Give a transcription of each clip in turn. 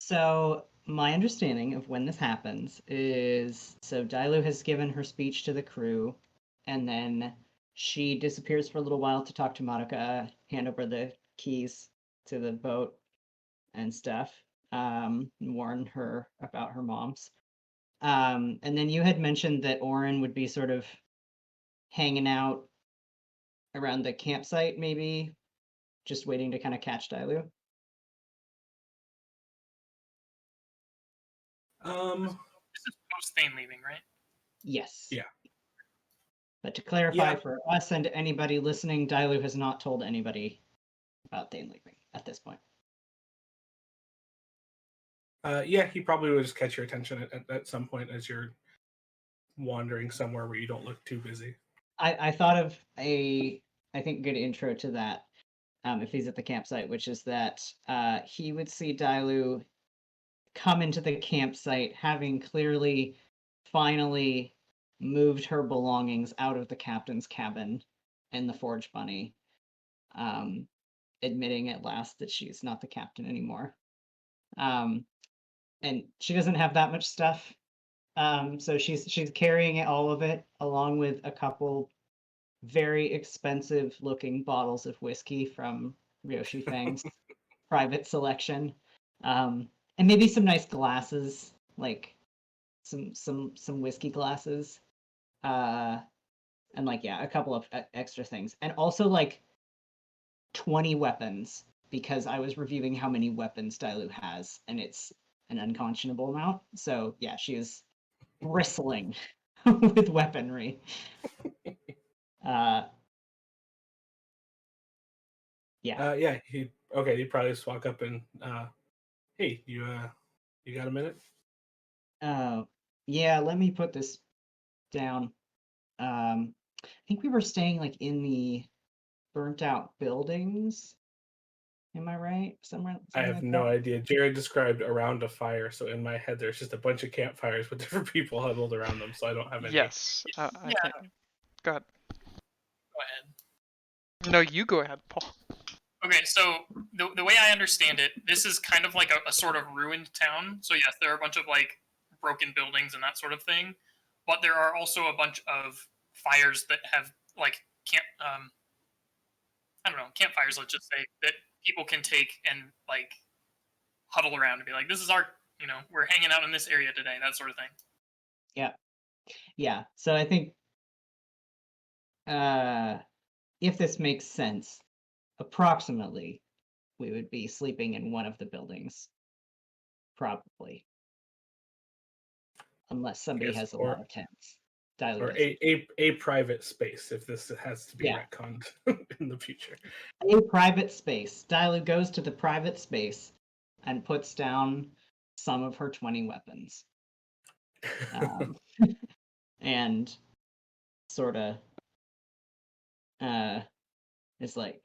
So my understanding of when this happens is so Dilue has given her speech to the crew, and then she disappears for a little while to talk to Monica, hand over the keys to the boat and stuff, and warn her about her mom's. And then you had mentioned that Orryn would be sort of hanging out around the campsite, maybe just waiting to kind of catch Dilue. This is post Thane leaving, right? Yes. Yeah. But to clarify Yeah. for us and anybody listening, Dilue has not told anybody about Thane leaving at this point. Yeah, he probably would just catch your attention at some point as you're wandering somewhere where you don't look too busy. I thought of I think, good intro to that, if he's at the campsite, which is that he would see Dilue come into the campsite having clearly finally moved her belongings out of the captain's cabin and the Forge Bunny, admitting at last that she's not the captain anymore. And she doesn't have that much stuff. So she's carrying all of it along with a couple very expensive looking bottles of whiskey from Ryoshi Fang's private selection. And maybe some nice glasses, like some whiskey glasses. And like, yeah, a couple of extra things. And also like 20 weapons, because I was reviewing how many weapons Dilue has, and it's an unconscionable amount. So yeah, she is bristling with weaponry. Yeah. Yeah. He'd probably just walk up and, hey, you got a minute? Yeah. Let me put this down. I think we were staying like in the burnt out buildings. Am I right? Somewhere. I have like no that? idea. Jared described around a fire, so in my head there's just a bunch of campfires with different people huddled around them, so I don't have any. Yes. I Yeah. can. Go ahead. Go ahead. No, you go ahead, Paul. Okay, so the way I understand it, this is kind of like a sort of ruined town. So yes, there are a bunch of like broken buildings and that sort of thing, but there are also a bunch of fires that have like I don't know, campfires. Let's just say that people can take and like huddle around and be like, this is our, we're hanging out in this area today, that sort of thing. Yeah. So I think if this makes sense, approximately we would be sleeping in one of the buildings. Probably. Unless somebody Yes, has a lot of tents. Dilute Or doesn't. a private space if this has to be Yeah. retconned in the future. A private space. Dilute goes to the private space and puts down some of her 20 weapons. And sort of is like,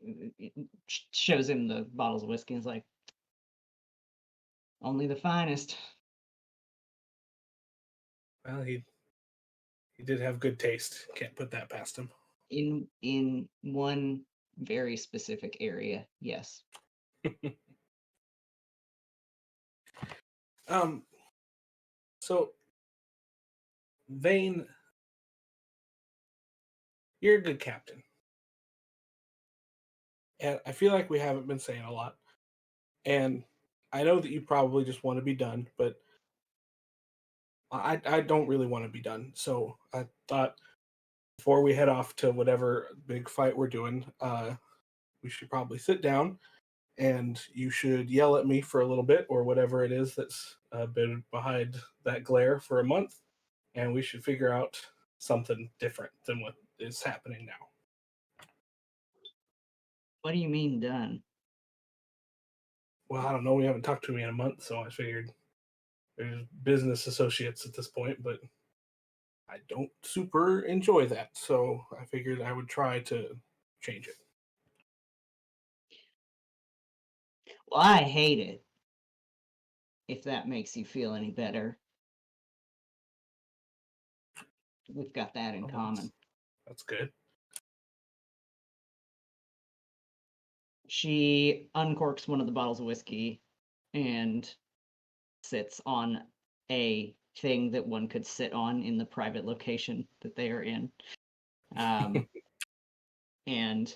shows him the bottles of whiskey and is like, only the finest. Well, he did have good taste. Can't put that past him. In one very specific area, yes. So Vane, you're a good captain. And I feel like we haven't been saying a lot. And I know that you probably just want to be done, but I don't really want to be done. So I thought before we head off to whatever big fight we're doing, we should probably sit down and you should yell at me for a little bit or whatever it is that's been behind that glare for a month. And we should figure out something different than what is happening now. What do you mean done? Well, I don't know. We haven't talked to me in a month, so I figured there's business associates at this point, but I don't super enjoy that. So I figured I would try to change it. Well, I hate it. If that makes you feel any better. We've got that in common. That's good. She uncorks one of the bottles of whiskey and sits on a thing that one could sit on in the private location that they are in. And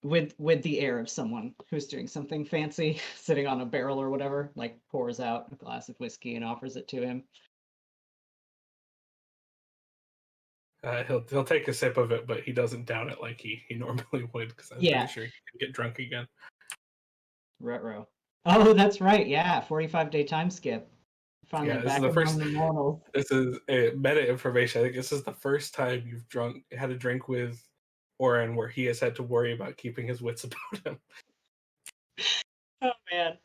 with the air of someone who's doing something fancy, sitting on a barrel or whatever, like pours out a glass of whiskey and offers it to him. He'll take a sip of it, but he doesn't down it like he normally would, because I'm Yeah. pretty sure he can get drunk again. Ruh-roh. Oh, that's right. Yeah, 45-day time skip. Finally Yeah, this back is the first. among the mortals. This is meta information. I think this is the first time you've had a drink with Orryn where he has had to worry about keeping his wits about him. Oh man.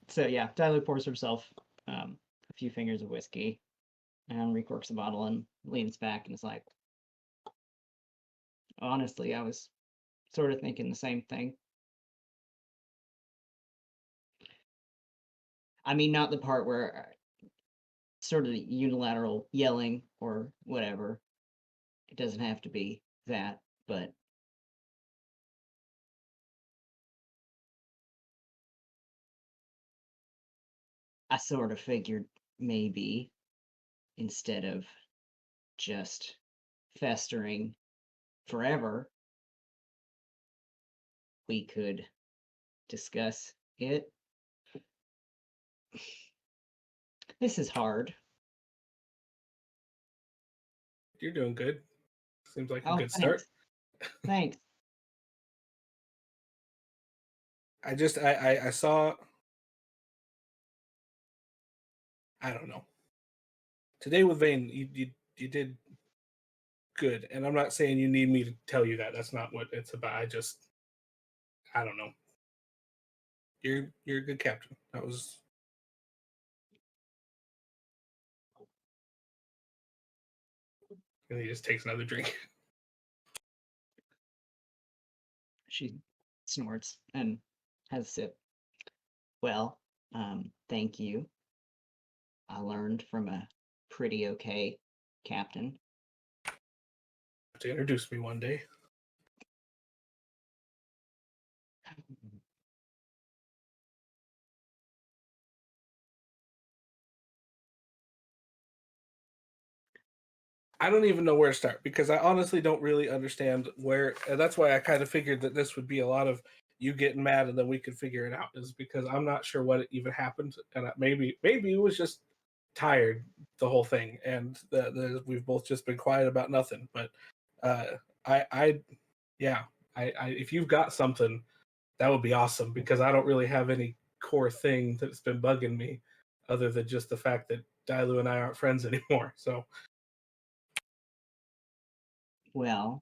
So yeah, Dilue pours herself a few fingers of whiskey and recorks the bottle and leans back and is like, honestly, I was sort of thinking the same thing. I mean, not the part where sort of the unilateral yelling or whatever. It doesn't have to be that, but I sort of figured maybe instead of just festering forever, we could discuss it. This is hard. You're doing good. Seems like a Oh, good thanks. start. Thanks. I saw. I don't know. Today with Vane, you did good, and I'm not saying you need me to tell you that. That's not what it's about. I don't know. You're a good captain. That was. And he just takes another drink. She snorts and has a sip. Well, thank you. I learned from a pretty okay captain. To introduce me one day. I don't even know where to start because I honestly don't really understand where. And that's why I kind of figured that this would be a lot of you getting mad and then we could figure it out. Is because I'm not sure what even happened, and maybe it was just tired the whole thing, and we've both just been quiet about nothing. But I if you've got something, that would be awesome because I don't really have any core thing that's been bugging me, other than just the fact that Dilue and I aren't friends anymore. So. Well,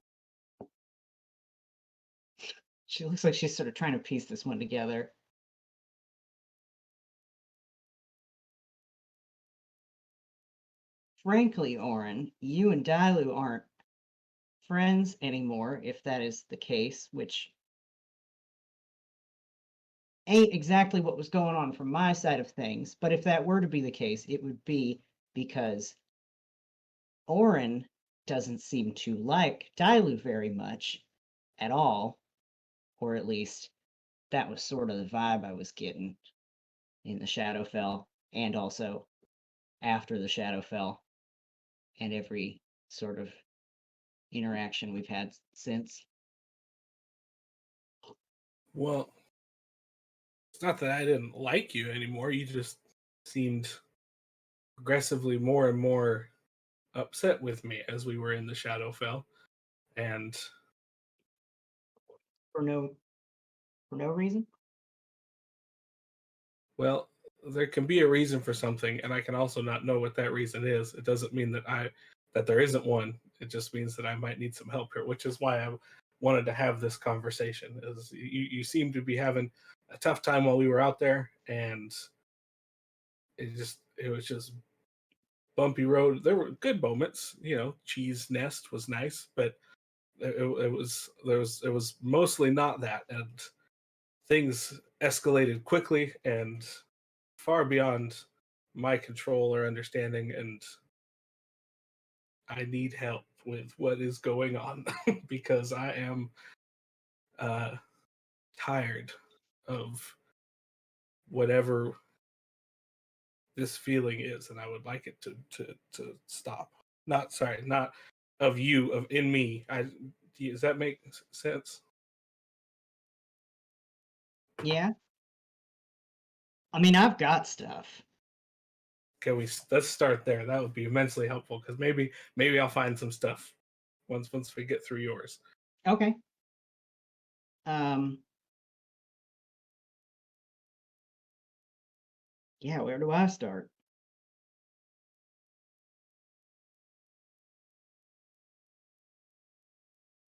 she looks like she's sort of trying to piece this one together. Frankly, Orryn, you and Dilue aren't friends anymore, if that is the case, which ain't exactly what was going on from my side of things. But if that were to be the case, it would be because Orryn doesn't seem to like Dilue very much at all, or at least that was sort of the vibe I was getting in the Shadowfell, and also after the Shadowfell, and every sort of interaction we've had since. Well, it's not that I didn't like you anymore. You just seemed progressively more and more upset with me as we were in the Shadowfell. And For no reason. well, there can be a reason for something, and I can also not know what that reason is. It doesn't mean that there isn't one. It just means that I might need some help here, which is why I wanted to have this conversation. Is you seem to be having a tough time while we were out there, and it was just bumpy road. There were good moments, Cheese Nest was nice, but it was mostly not that, and things escalated quickly and far beyond my control or understanding, and I need help with what is going on because I am tired of whatever this feeling is, and I would like it to stop. Not of you, of in me. Does that make sense? Yeah. I mean, I've got stuff. Let's start there. That would be immensely helpful, because maybe I'll find some stuff once we get through yours. Okay. Yeah, where do I start?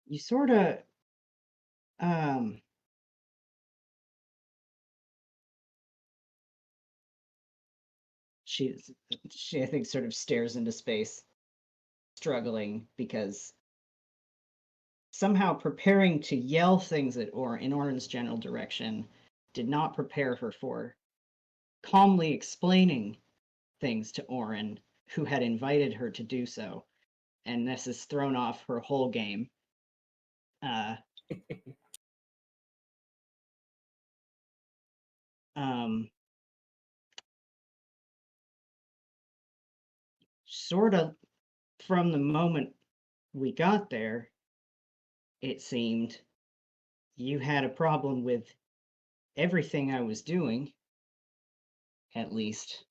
You sort of she I think sort of stares into space, struggling, because somehow preparing to yell things at in Orryn's general direction did not prepare her for calmly explaining things to Orryn, who had invited her to do so, and this has thrown off her whole game. Sort of from the moment we got there, it seemed you had a problem with everything I was doing. At least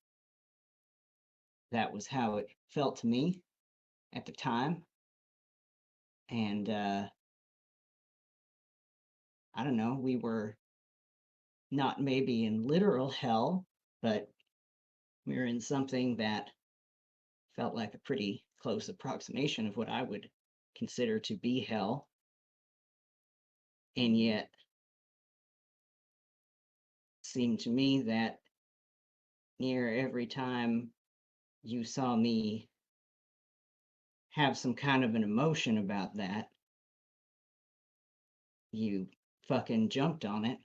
that was how it felt to me at the time. And I don't know, we were not maybe in literal hell, but we were in something that felt like a pretty close approximation of what I would consider to be hell. And yet, it seemed to me that near every time you saw me have some kind of an emotion about that, you fucking jumped on it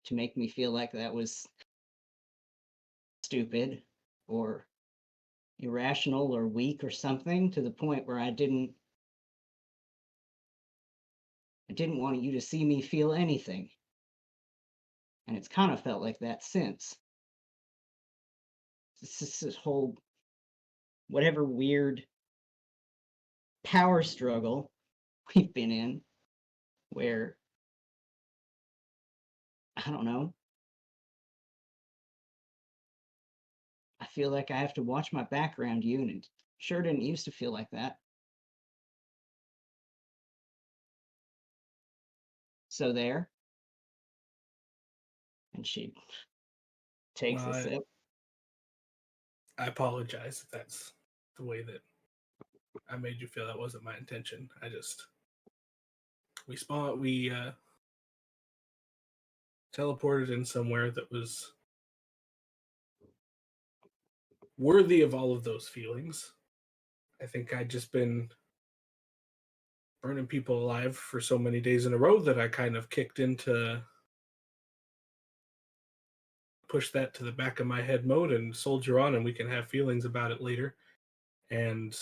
to make me feel like that was stupid or irrational or weak or something, to the point where I didn't want you to see me feel anything. And it's kind of felt like that since. This whole whatever weird power struggle we've been in, where I don't know, I feel like I have to watch my back around you, and it sure didn't used to feel like that. So there. And she takes a sip. I apologize if that's the way that I made you feel. That wasn't my intention. We teleported in somewhere that was worthy of all of those feelings. I think I'd just been burning people alive for so many days in a row that I kind of kicked into push that to the back of my head mode and soldier on, and we can have feelings about it later. And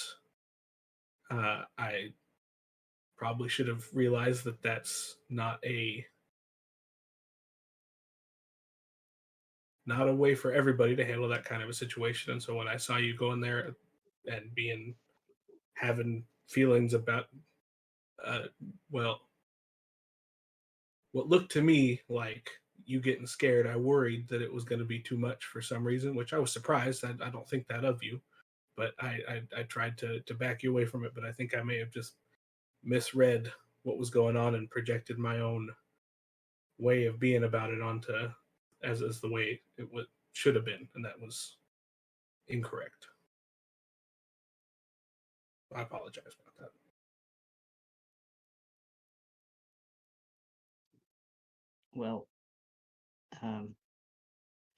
I probably should have realized that that's not a way for everybody to handle that kind of a situation. And so when I saw you going there and having feelings about what looked to me like you getting scared, I worried that it was going to be too much for some reason, which I was surprised. I don't think that of you, but I tried to back you away from it. But I think I may have just misread what was going on and projected my own way of being about it onto as the way it should have been, and that was incorrect. I apologize about that. Well,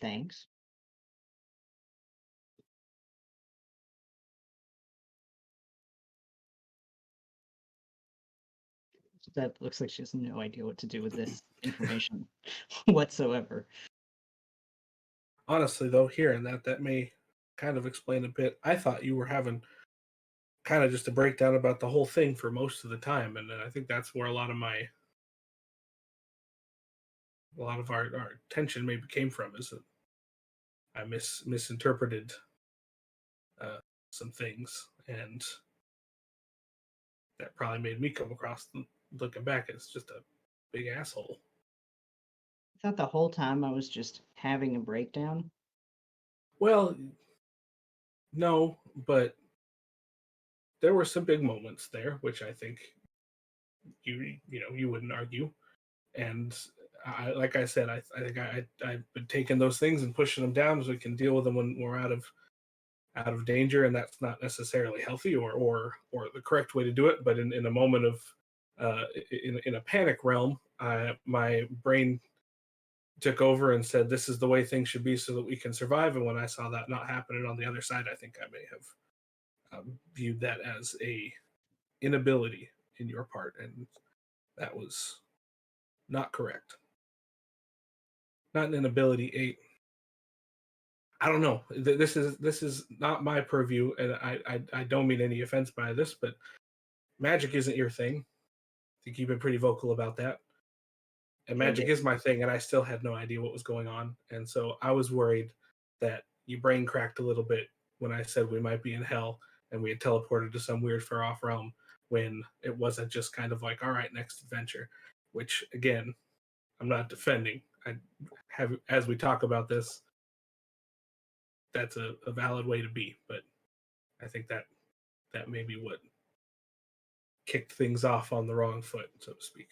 thanks. That looks like she has no idea what to do with this information whatsoever. Honestly, though, hearing that may kind of explain a bit. I thought you were having kind of just a breakdown about the whole thing for most of the time, and I think that's where a lot of my a lot of our tension maybe came from, is that I misinterpreted some things, and that probably made me come across, looking back, as just a big asshole. I thought the whole time I was just having a breakdown. Well, no, but there were some big moments there, which I think you wouldn't argue. And like I said, I think I've been taking those things and pushing them down so we can deal with them when we're out of danger, and that's not necessarily healthy or the correct way to do it. But in a moment of in a panic realm, my brain took over and said, "This is the way things should be so that we can survive." And when I saw that not happening on the other side, I think I may have viewed that as a inability in your part, and that was not correct. Not an inability, I don't know. This is not my purview, and I don't mean any offense by this, but magic isn't your thing. I think you've been pretty vocal about that. And magic is my thing, and I still had no idea what was going on. And so I was worried that your brain cracked a little bit when I said we might be in hell and we had teleported to some weird far off realm, when it wasn't just kind of like, all right, next adventure. Which, again, I'm not defending. I have, as we talk about this, that's a valid way to be, but I think that may be what kicked things off on the wrong foot, so to speak.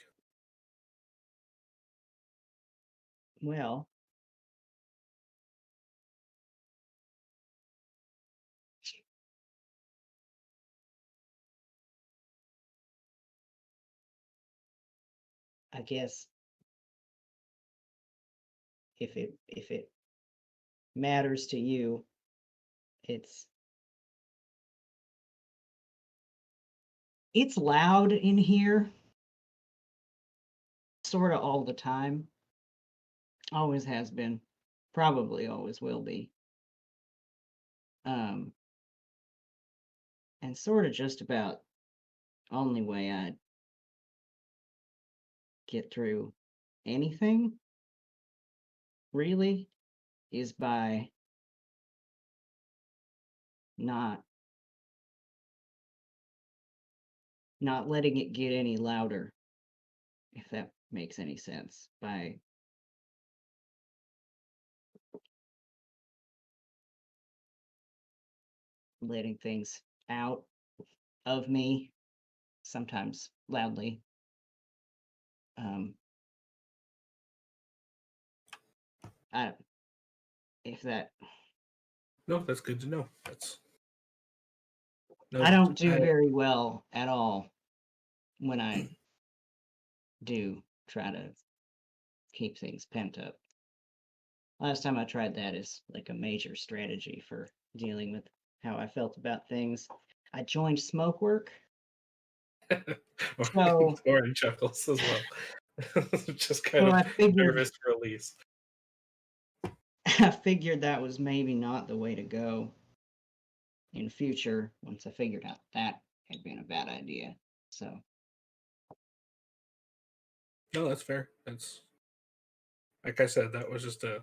Well, I guess if it matters to you, it's loud in here, sort of all the time. Always has been, probably always will be. And sort of just about only way I'd get through anything, really, is by not letting it get any louder, if that makes any sense. By letting things out of me, sometimes loudly. If that, No, that's good to know. I don't do very well at all when I do try to keep things pent up. Last time I tried that is like a major strategy for dealing with how I felt about things. I joined smoke work. So, Orryn chuckles as well. Just kind I of figured, nervous release. I figured that was maybe not the way to go in future, once I figured out that had been a bad idea. So, No, that's fair. That's, like I said, that was just I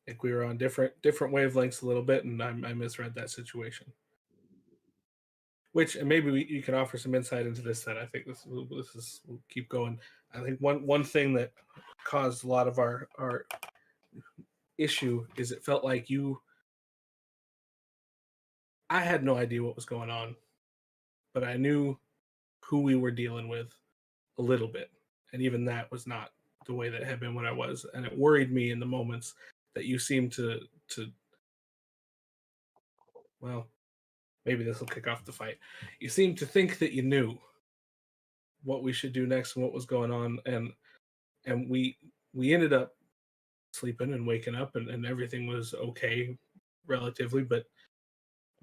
think we were on different wavelengths a little bit, and I misread that situation. Which, and maybe you can offer some insight into this. That I think we'll keep going. I think one thing that caused a lot of our issue is it felt like I had no idea what was going on, but I knew who we were dealing with a little bit, and even that was not the way that it had been when I was, and it worried me in the moments that you seemed to well, maybe this will kick off the fight. You seemed to think that you knew what we should do next and what was going on, and we ended up sleeping and waking up, and everything was okay relatively, but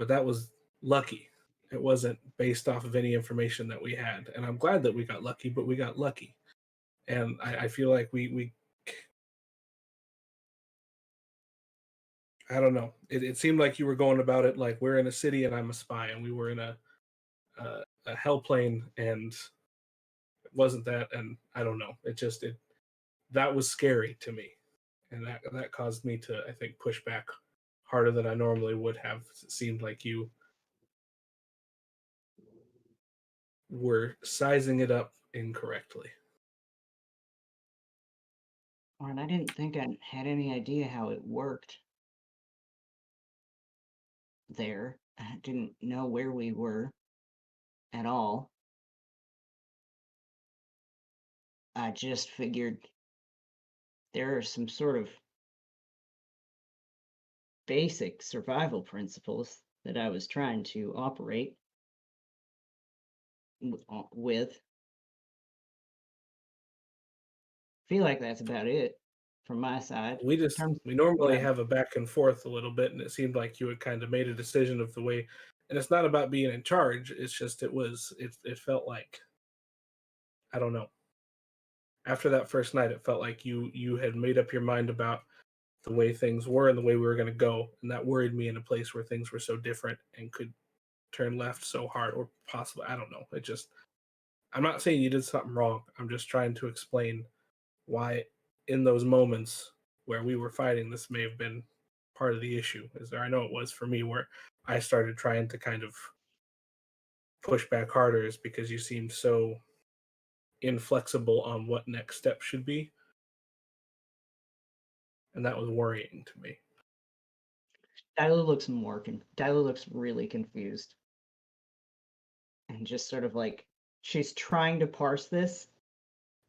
that was lucky. It wasn't based off of any information that we had, and I'm glad that we got lucky, but we got lucky. And I feel like we I don't know. It seemed like you were going about it like we're in a city and I'm a spy, and we were in a hell plane, and it wasn't that. And I don't know. It that was scary to me, and that caused me to, I think, push back harder than I normally would have. It seemed like you were sizing it up incorrectly. And I didn't think I had any idea how it worked there. I didn't know where we were at all. I just figured there are some sort of basic survival principles that I was trying to operate with. Feel like that's about it from my side. We normally Yeah. have a back and forth a little bit, and it seemed like you had kind of made a decision of the way. And it's not about being in charge. It's just it felt like, I don't know. After that first night, it felt like you had made up your mind about the way things were and the way we were going to go, and that worried me in a place where things were so different and could turn left so hard, or possibly, I don't know. It just, I'm not saying you did something wrong. I'm just trying to explain why in those moments where we were fighting, this may have been part of the issue. I know it was for me, where I started trying to kind of push back harder, is because you seemed so inflexible on what next step should be, and that was worrying to me. Dyla looks really confused. And just sort of like she's trying to parse this,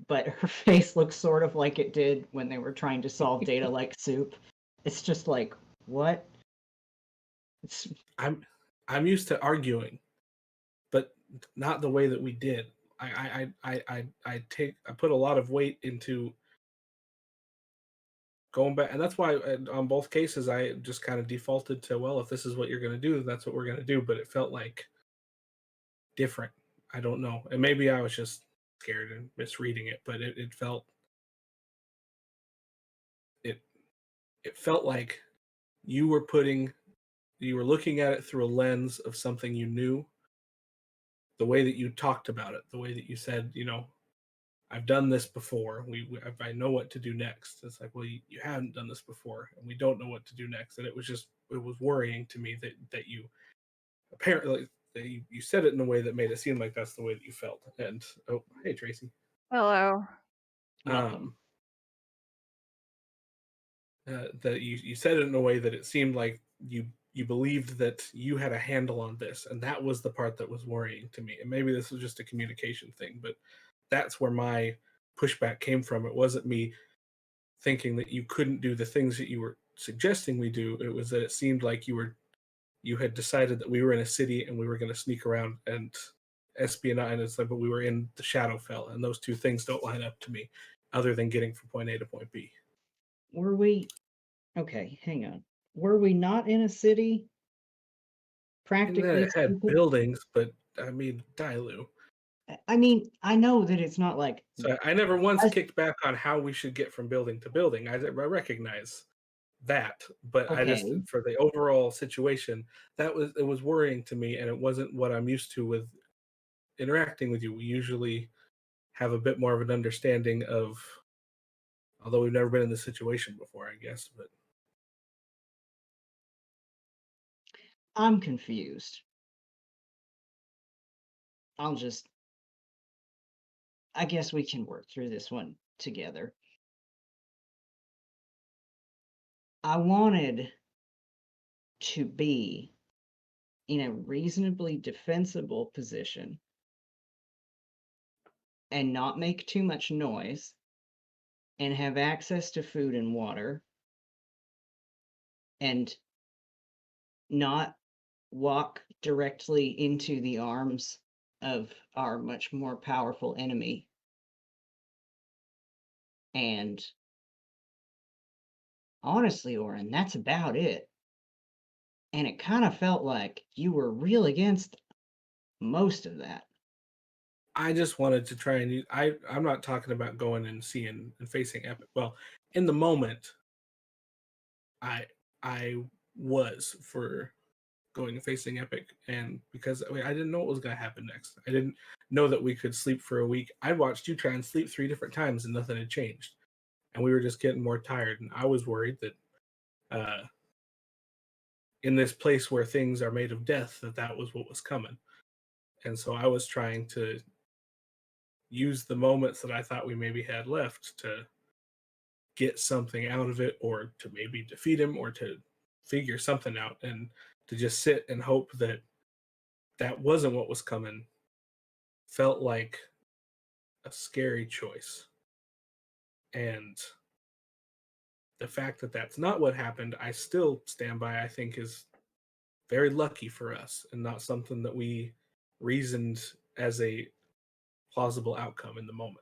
but her face looks sort of like it did when they were trying to solve data like soup. It's just like, what? I'm used to arguing, but not the way that we did. I put a lot of weight into going back, and that's why on both cases I just kind of defaulted to, well, if this is what you're going to do, then that's what we're going to do. But it felt like different. I don't know, and maybe I was just scared and misreading it, but it felt like you were looking at it through a lens of something you knew. The way that you talked about it, the way that you said, I've done this before. I know what to do next. It's like, well, you haven't done this before, and we don't know what to do next. And it was worrying to me that you apparently that you said it in a way that made it seem like that's the way that you felt. And oh, hey, Tracy. Hello. Welcome. That you said it in a way that it seemed like you believed that you had a handle on this, and that was the part that was worrying to me. And maybe this was just a communication thing, but that's where my pushback came from. It wasn't me thinking that you couldn't do the things that you were suggesting we do. It was that it seemed like you had decided that we were in a city and we were going to sneak around and espionage, and it's like, but we were in the Shadowfell, and those two things don't line up to me, other than getting from point A to point B. Were we? Okay, hang on. Were we not in a city? Practically It had speaking? buildings, but I mean, Dilue. I mean, I know that it's not like. So I never once kicked back on how we should get from building to building. I recognize that, but I just, Okay. for the overall situation, it was worrying to me, and it wasn't what I'm used to with interacting with you. We usually have a bit more of an understanding of, although we've never been in this situation before, I guess, but I'm confused. I guess we can work through this one together. I wanted to be in a reasonably defensible position and not make too much noise and have access to food and water and not walk directly into the arms of our much more powerful enemy. And honestly, Orryn, that's about it. And it kind of felt like you were real against most of that. I just wanted to try and use, I'm not talking about going and seeing and facing Epic. Well, in the moment, I was for going and facing Epic, and because I didn't know what was going to happen next. I didn't know that we could sleep for a week. I watched you try and sleep 3 different times and nothing had changed. and we were just getting more tired. And I was worried that in this place where things are made of death, that was what was coming. And so I was trying to use the moments that I thought we maybe had left to get something out of it, or to maybe defeat him, or to figure something out, and to just sit and hope that that wasn't what was coming felt like a scary choice. And the fact that that's not what happened, I still stand by, I think is very lucky for us, and not something that we reasoned as a plausible outcome in the moment.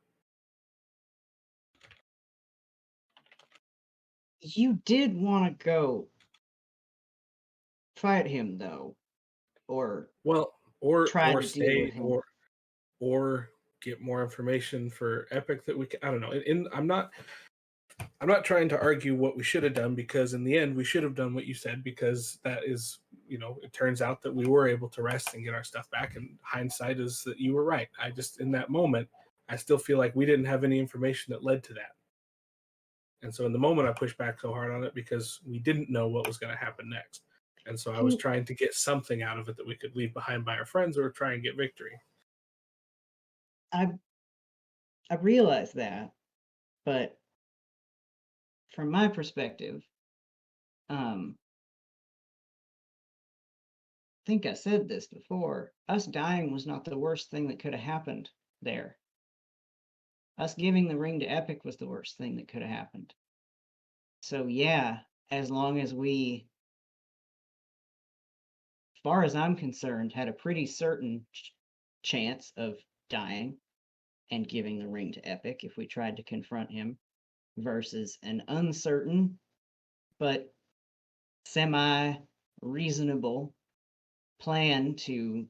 You did want to go fight him, though, or Well, try or to deal stay, with him. or get more information for Epic that we can, I don't know. I'm not trying to argue what we should have done, because in the end we should have done what you said, because that is, it turns out that we were able to rest and get our stuff back, and hindsight is that you were right. I just, in that moment, I still feel like we didn't have any information that led to that. And so in the moment I pushed back so hard on it because we didn't know what was going to happen next. And so I was trying to get something out of it that we could leave behind by our friends, or try and get victory. I realize that, but from my perspective, I think I said this before. Us dying was not the worst thing that could have happened there. Us giving the ring to Epic was the worst thing that could have happened. So yeah, as long as we, as far as I'm concerned, had a pretty certain chance of dying and giving the ring to Epic if we tried to confront him, versus an uncertain but semi reasonable plan to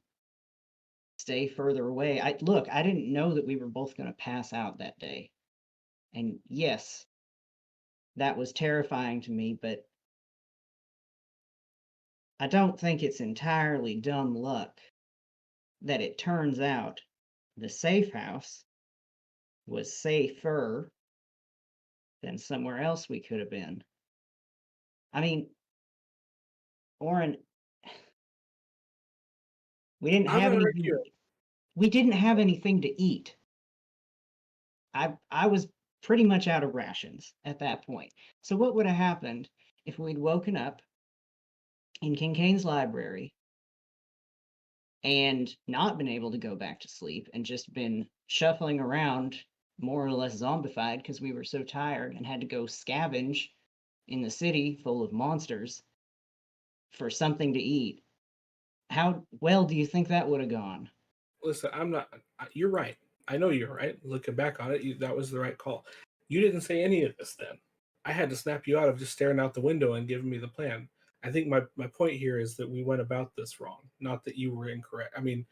stay further away. I didn't know that we were both going to pass out that day. And yes, that was terrifying to me, but I don't think it's entirely dumb luck that it turns out the safe house was safer than somewhere else we could have been. I mean, Orryn, we didn't I'm have not anything. arguing. We didn't have anything to eat. I was pretty much out of rations at that point. So what would have happened if we'd woken up in Kincaid's library and not been able to go back to sleep and just been shuffling around more or less zombified because we were so tired and had to go scavenge in the city full of monsters for something to eat? How well do you think that would have gone? Listen, you're right. I know you're right. Looking back on it, that was the right call. You didn't say any of this then. I had to snap you out of just staring out the window and giving me the plan. I think my point here is that we went about this wrong, not that you were incorrect. I mean,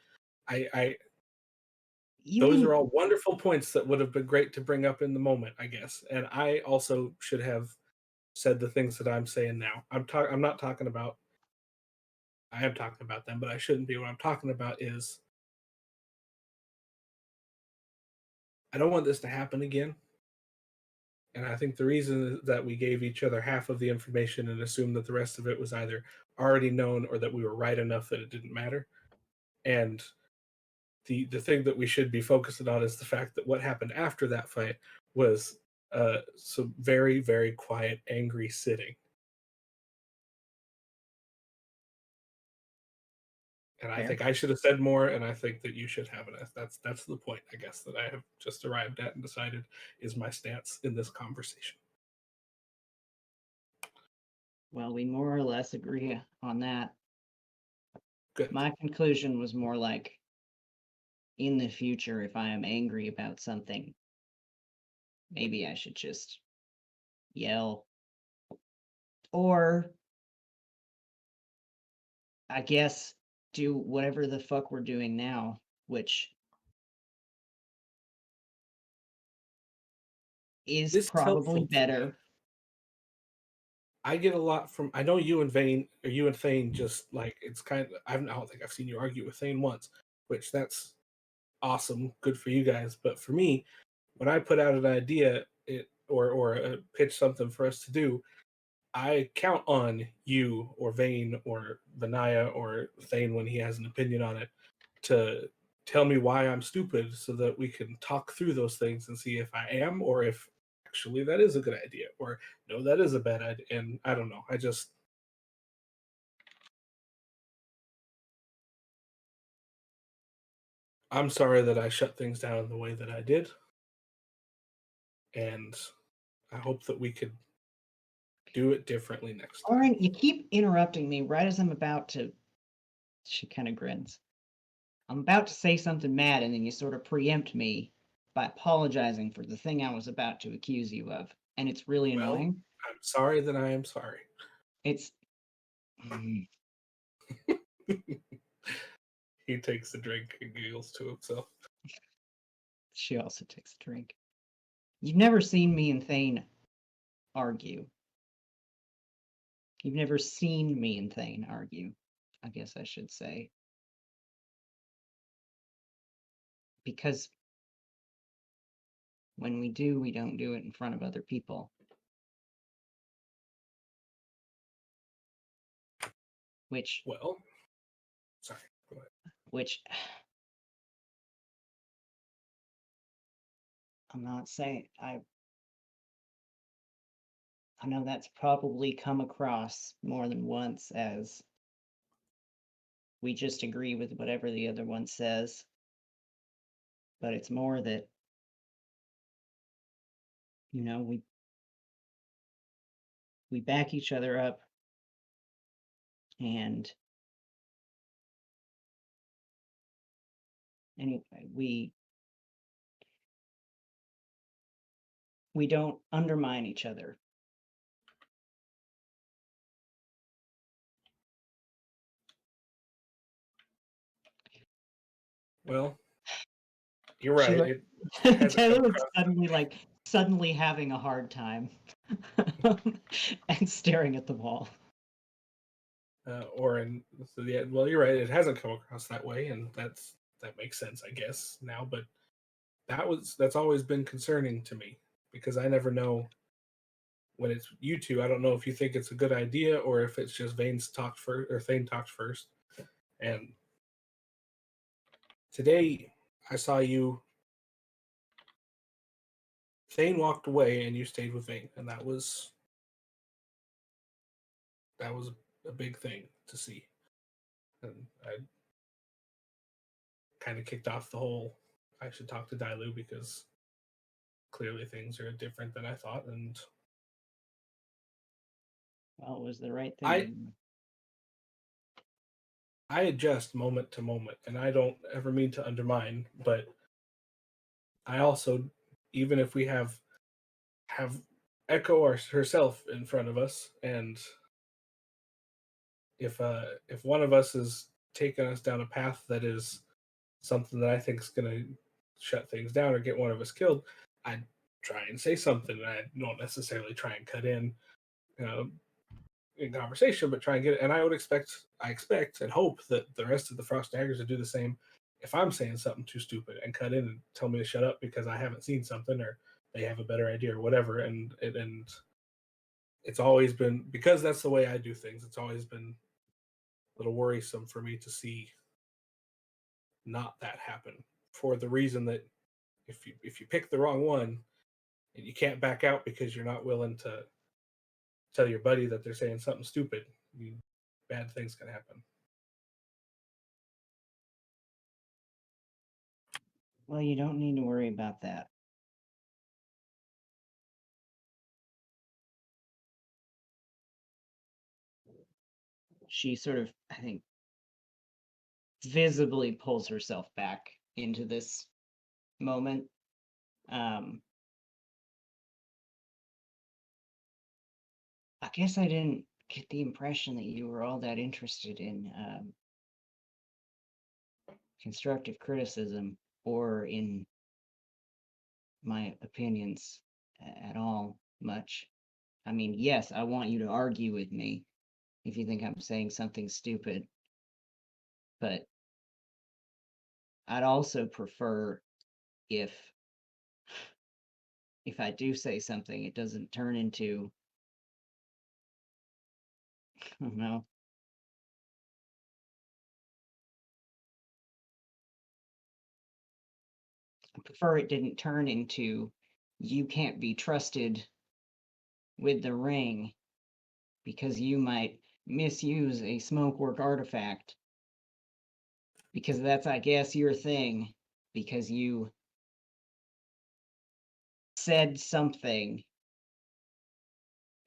those are all wonderful points that would have been great to bring up in the moment, I guess. And I also should have said the things that I'm saying now. I'm not talking about. I am talking about them, but I shouldn't be. What I'm talking about is, I don't want this to happen again. And I think the reason that we gave each other half of the information and assumed that the rest of it was either already known or that we were right enough that it didn't matter. And the thing that we should be focusing on is the fact that what happened after that fight was some very, very quiet, angry sitting. And I think I should have said more, and I think that you should have it. That's the point, I guess, that I have just arrived at and decided is my stance in this conversation. Well, we more or less agree on that. Good. My conclusion was more like, in the future, if I am angry about something, maybe I should just yell. Or, I guess, do whatever the fuck we're doing now, which is This is probably helpful to me. better. I get a lot from. I know you and Thane just like, it's kind of. I don't think I've seen you argue with Thane once, which that's awesome, good for you guys. But for me, when I put out an idea, or pitch something for us to do, I count on you or Vane or Vanaya or Thane when he has an opinion on it to tell me why I'm stupid so that we can talk through those things and see if I am or if actually that is a good idea or no, that is a bad idea. And I don't know. I'm sorry that I shut things down the way that I did. And I hope that we could do it differently next time. Orryn, you keep interrupting me right as I'm about to. She kind of grins. I'm about to say something mad, and then you sort of preempt me by apologizing for the thing I was about to accuse you of. And it's really Well, annoying. I'm sorry that I am sorry. It's. He takes a drink and giggles to himself. She also takes a drink. You've never seen me and Thane argue. You've never seen me and Thane argue, I guess I should say. Because when we do, we don't do it in front of other people. Which, Well, sorry, go ahead. which, I'm not saying, I know that's probably come across more than once as we just agree with whatever the other one says. But it's more that, you know, we back each other up, and anyway, we don't undermine each other. Well, you're right. She It hasn't come Taylor was across. suddenly having a hard time and staring at the wall. So yeah, well, you're right. It hasn't come across that way, and that makes sense, I guess, now. But that's always been concerning to me because I never know when it's you two. I don't know if you think it's a good idea or if it's just Vane's talked first or Thane talked first. And today I saw you. Thane walked away, and you stayed with Vane, and that was a big thing to see. And I kind of kicked off the whole I should talk to Dilue because clearly things are different than I thought. And Well, it was the right thing. I I adjust moment to moment, and I don't ever mean to undermine, but I also, even if we have Echo herself in front of us, and if one of us is taking us down a path that is something that I think is going to shut things down or get one of us killed, I try and say something. I don't necessarily try and cut in conversation, but try and get it. And I expect and hope that the rest of the Frost Daggers would do the same. If I'm saying something too stupid and cut in and tell me to shut up because I haven't seen something or they have a better idea or whatever, and it's always been because that's the way I do things. It's always been a little worrisome for me to see not that happen for the reason that if you pick the wrong one and you can't back out because you're not willing to tell your buddy that they're saying something stupid, bad things can happen. Well, you don't need to worry about that. She sort of, I think, visibly pulls herself back into this moment. I guess I didn't get the impression that you were all that interested in constructive criticism or in my opinions at all much. I mean, yes, I want you to argue with me if you think I'm saying something stupid, but I'd also prefer if if I do say something, it doesn't turn into, I don't know. I prefer it didn't turn into, you can't be trusted with the ring because you might misuse a smokework artifact. Because that's, I guess, your thing. Because you said something.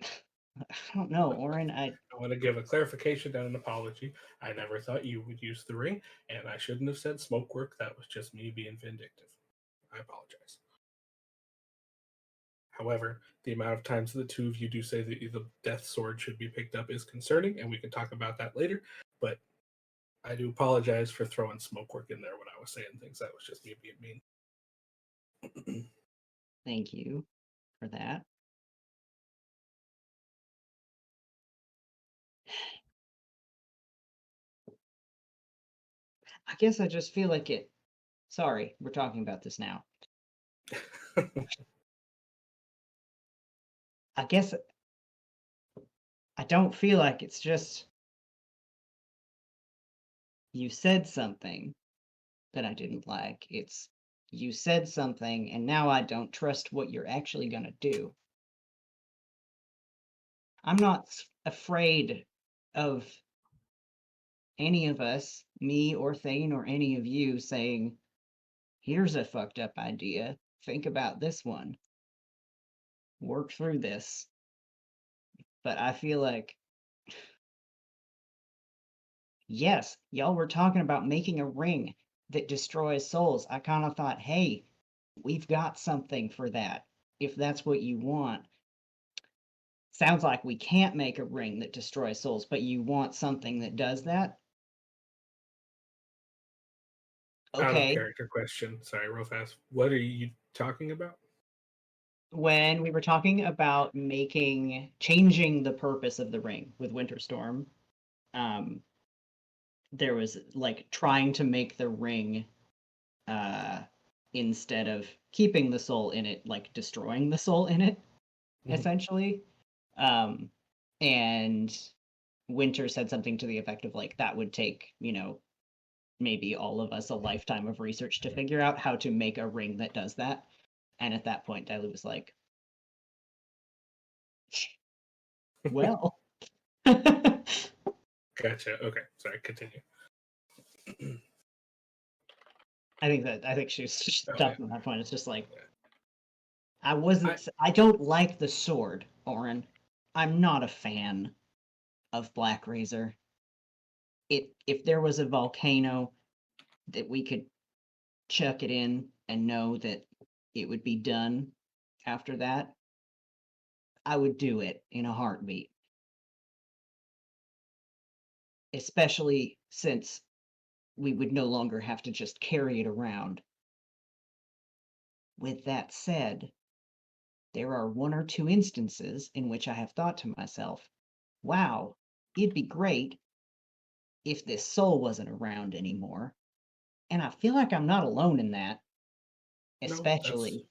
I don't know, Orryn. I want to give a clarification and an apology. I never thought you would use the ring, and I shouldn't have said smokework. That was just me being vindictive. I apologize. However, the amount of times the two of you do say that the death sword should be picked up is concerning, and we can talk about that later. But I do apologize for throwing smokework in there when I was saying things. That was just me being mean. Thank you for that. I guess I just feel like it. Sorry, we're talking about this now. I guess I don't feel like it's just you said something that I didn't like. It's you said something and now I don't trust what you're actually going to do. I'm not afraid of any of us, me or Thane or any of you, saying, here's a fucked up idea. Think about this one. Work through this. But I feel like, yes, y'all were talking about making a ring that destroys souls. I kind of thought, hey, we've got something for that, if that's what you want. Sounds like we can't make a ring that destroys souls, but you want something that does that? Out of Okay. character question. Sorry, real fast. What are you talking about? When we were talking about changing the purpose of the ring with Winterstorm, there was like trying to make the ring, instead of keeping the soul in it, like destroying the soul in it, essentially. And Winter said something to the effect of like that would take, maybe all of us a lifetime of research to figure out how to make a ring that does that. And at that point, Dilue was like, well. Gotcha. Okay. Sorry, continue. I think she was just Oh, talking yeah. that point. It's just like Yeah. I don't like the sword, Orryn. I'm not a fan of Black Razor. If there was a volcano that we could chuck it in and know that it would be done after that, I would do it in a heartbeat. Especially since we would no longer have to just carry it around. With that said, there are one or two instances in which I have thought to myself, wow, it'd be great if this soul wasn't around anymore. And I feel like I'm not alone in that, No, especially.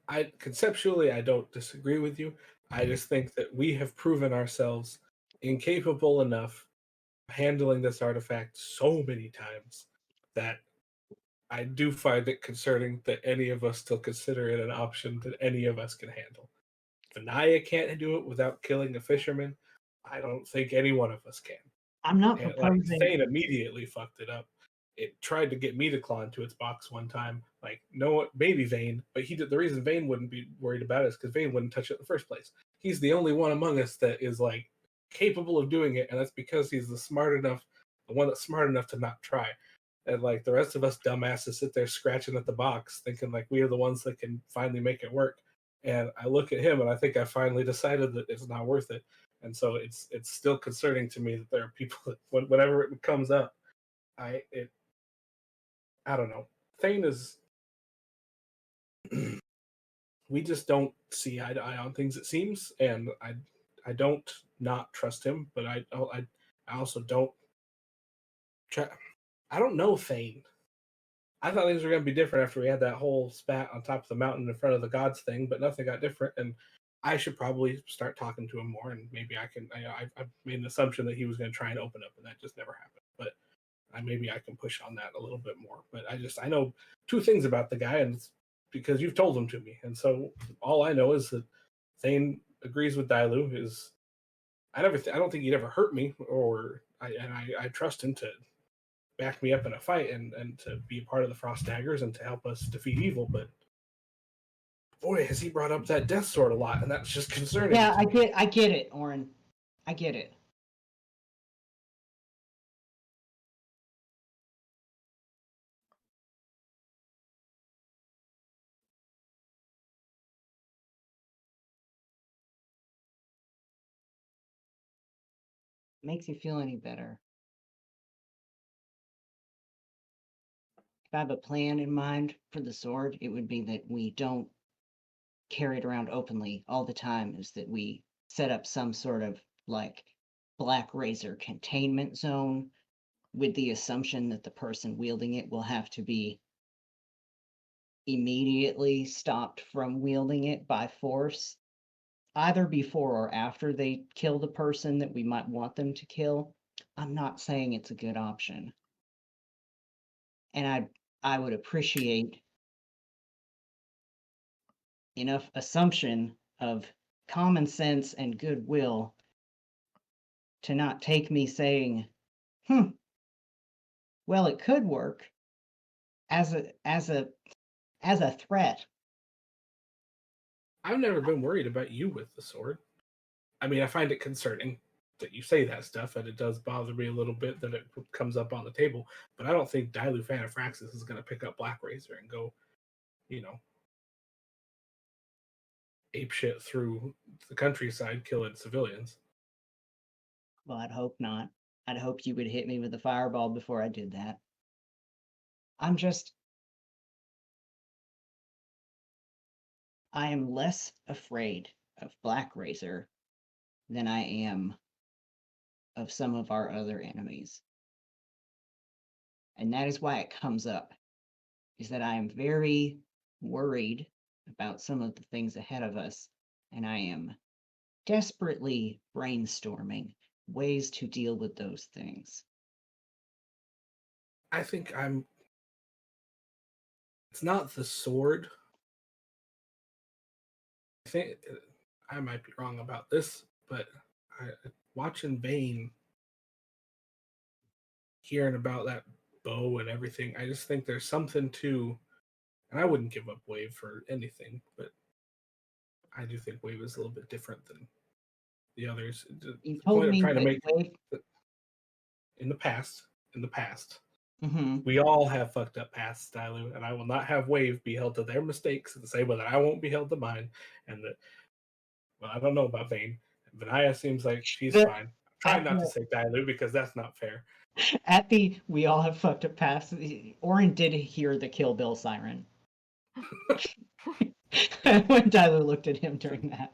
I conceptually I don't disagree with you. I just think that we have proven ourselves incapable enough of handling this artifact so many times that I do find it concerning that any of us still consider it an option that any of us can handle. Vanaya can't do it without killing a fisherman. I don't think any one of us can. I'm not And like proposing. Thane immediately fucked it up. It tried to get me to claw into its box one time. Like, no, maybe Vane, but he did. The reason Vane wouldn't be worried about it is because Vane wouldn't touch it in the first place. He's the only one among us that is like capable of doing it, and that's because he's the one that's smart enough to not try. And like the rest of us dumbasses sit there scratching at the box, thinking like we are the ones that can finally make it work. And I look at him, and I think I finally decided that it's not worth it. And so it's still concerning to me that there are people that whenever it comes up, I don't know. Thane is we just don't see eye to eye on things, it seems, and I don't not trust him, but I also don't try. I don't know Thane. I thought things were going to be different after we had that whole spat on top of the mountain in front of the gods thing, but nothing got different. And I should probably start talking to him more, and maybe I can. I made an assumption that he was going to try and open up, and that just never happened. But maybe I can push on that a little bit more. But I know two things about the guy, and it's because you've told them to me, and so all I know is that Thane agrees with Dilue. I don't think he'd ever hurt me, I trust him to back me up in a fight and to be a part of the Frost Daggers and to help us defeat evil. But boy, has he brought up that death sword a lot, and that's just concerning. Yeah, I get it, Orryn. I get it. Makes you feel any better? If I have a plan in mind for the sword, it would be that we don't carry it around openly all the time, is that we set up some sort of like Black Razor containment zone with the assumption that the person wielding it will have to be immediately stopped from wielding it by force, either before or after they kill the person that we might want them to kill. I'm not saying it's a good option. And I would appreciate enough assumption of common sense and goodwill to not take me saying, well, it could work as a threat. I've never been worried about you with the sword. I mean, I find it concerning that you say that stuff, and it does bother me a little bit that it comes up on the table. But I don't think Dilue Fanafraxis is going to pick up Black Razor and go, ape shit through the countryside killing civilians. Well, I'd hope not. I'd hope you would hit me with a fireball before I did that. I am less afraid of Black Razor than I am of some of our other enemies. And that is why it comes up, is that I am very worried about some of the things ahead of us, and I am desperately brainstorming ways to deal with those things. I think it's not the sword. I think I might be wrong about this, but watching Vayne, hearing about that bow and everything, I just think there's something to, and I wouldn't give up Wave for anything, but I do think Wave is a little bit different than the others. You told me that Wave in the past, mm-hmm. we all have fucked up pasts, Dilue, and I will not have Wave be held to their mistakes in the same way that I won't be held to mine. And that, well, I don't know about Vayne. Vinaya seems like she's fine. Try not to say Dilue because that's not fair. At the we all have fucked up pasts, Orryn did hear the Kill Bill siren. When Tyler looked at him during that.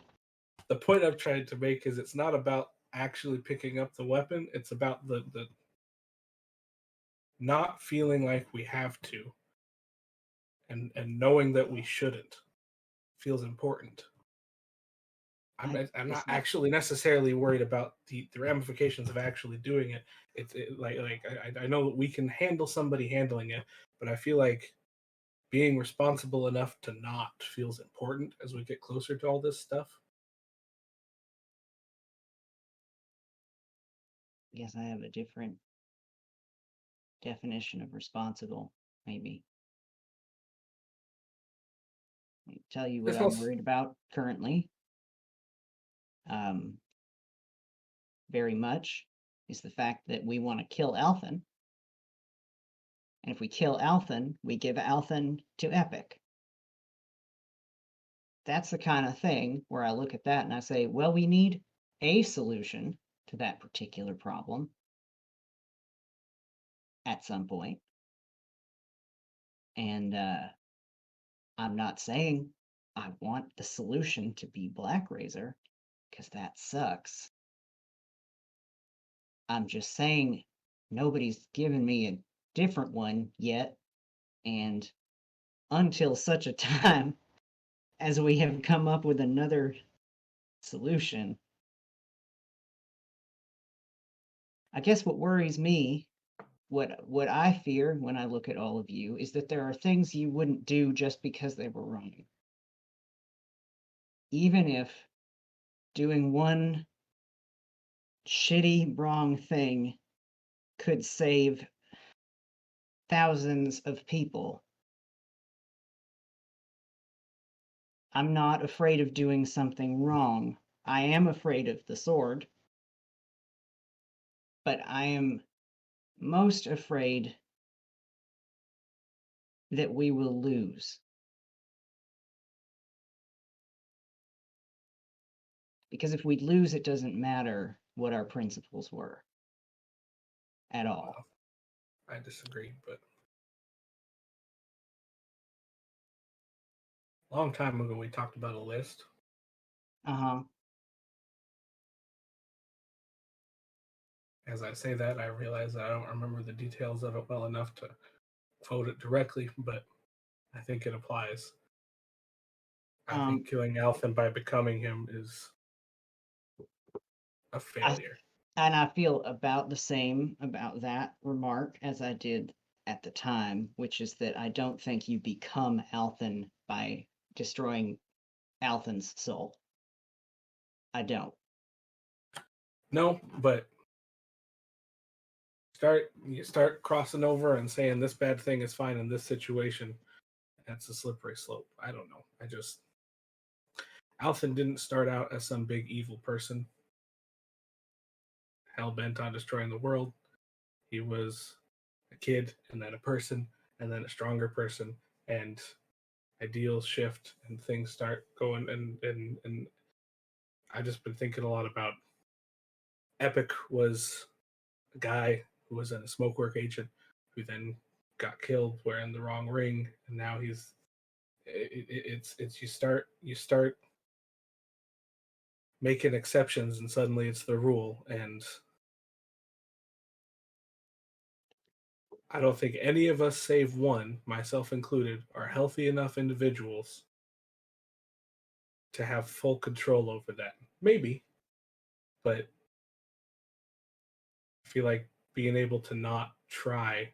The point I'm trying to make is it's not about actually picking up the weapon. It's about the not feeling like we have to and knowing that we shouldn't feels important. I'm not actually necessarily worried about the ramifications of actually doing it. I know that we can handle somebody handling it, but I feel like being responsible enough to not feels important as we get closer to all this stuff. I guess I have a different definition of responsible, maybe. I'll tell you what I'm worried about currently. Very much is the fact that we want to kill Althen. And if we kill Althen, we give Althen to Epic. That's the kind of thing where I look at that and I say, well, we need a solution to that particular problem at some point. And I'm not saying I want the solution to be Black Razor, because that sucks. I'm just saying nobody's given me a different one yet, And until such a time as we have come up with another solution, I guess what worries me, what I fear when I look at all of you, is that there are things you wouldn't do just because they were wrong. Even if doing one shitty wrong thing could save thousands of people, I'm not afraid of doing something wrong. I am afraid of the sword, but I am most afraid that we will lose. Because if we lose, it doesn't matter what our principles were at all. I disagree, but a long time ago we talked about a list. Uh-huh. As I say that, I realize that I don't remember the details of it well enough to vote it directly, but I think it applies. I think killing Althen by becoming him is a failure. And I feel about the same about that remark as I did at the time, which is that I don't think you become Althen by destroying Althen's soul. I don't. No, but you start crossing over and saying this bad thing is fine in this situation. That's a slippery slope. I don't know. Althen didn't start out as some big evil person, hell bent on destroying the world. He was a kid, and then a person, and then a stronger person, and ideals shift and things start going. And I've just been thinking a lot about Epic was a guy who was a smokework agent who then got killed wearing the wrong ring, and now it's you start making exceptions, and suddenly it's the rule. And I don't think any of us, save one, myself included, are healthy enough individuals to have full control over that. Maybe, but I feel like being able to not try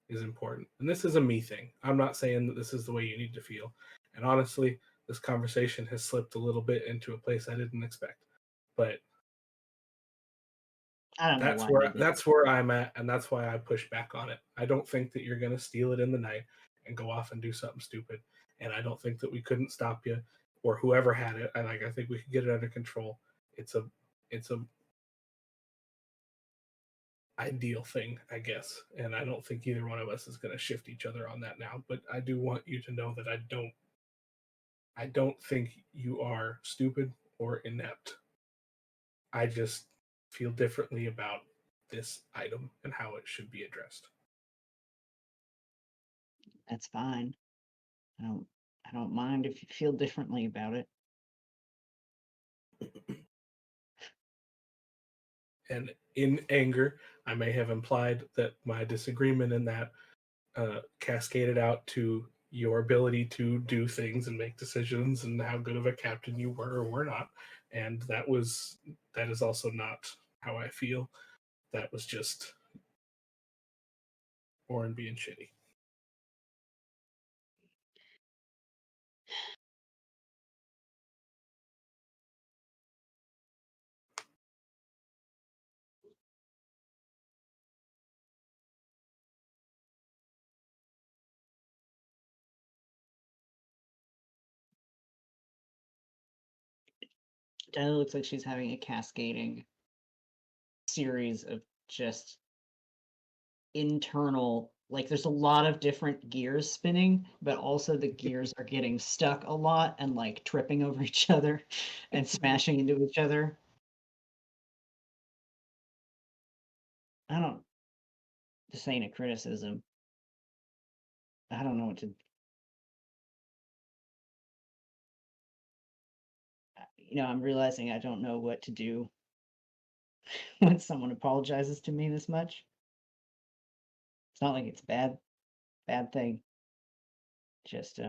is important. And this is a me thing. I'm not saying that this is the way you need to feel. And honestly, this conversation has slipped a little bit into a place I didn't expect. But I don't know why. that's where I'm at, and that's why I push back on it. I don't think that you're gonna steal it in the night and go off and do something stupid. And I don't think that we couldn't stop you or whoever had it. I think we could get it under control. It's a ideal thing, I guess. And I don't think either one of us is gonna shift each other on that now. But I do want you to know that I don't think you are stupid or inept. I just feel differently about this item and how it should be addressed. That's fine. I don't mind if you feel differently about it. And in anger, I may have implied that my disagreement in that cascaded out to your ability to do things and make decisions and how good of a captain you were or were not. And that is also not how I feel. That was just Orryn being shitty. Della looks like she's having a cascading series of just internal, like there's a lot of different gears spinning, but also the gears are getting stuck a lot and like tripping over each other and smashing into each other. This ain't a criticism. I don't know what to, I'm realizing I don't know what to do when someone apologizes to me this much. It's not like it's bad. bad thing. Just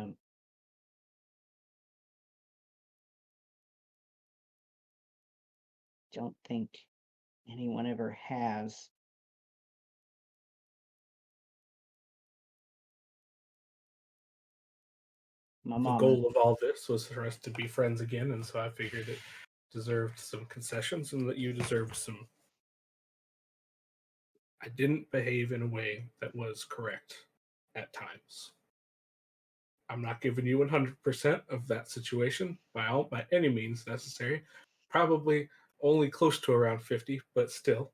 don't think anyone ever has. My The mom. goal of all this was for us to be friends again, and so I figured it deserved some concessions and that you deserved some. I didn't behave in a way that was correct at times. I'm not giving you 100% of that situation by any means necessary. Probably only close to around 50, but still.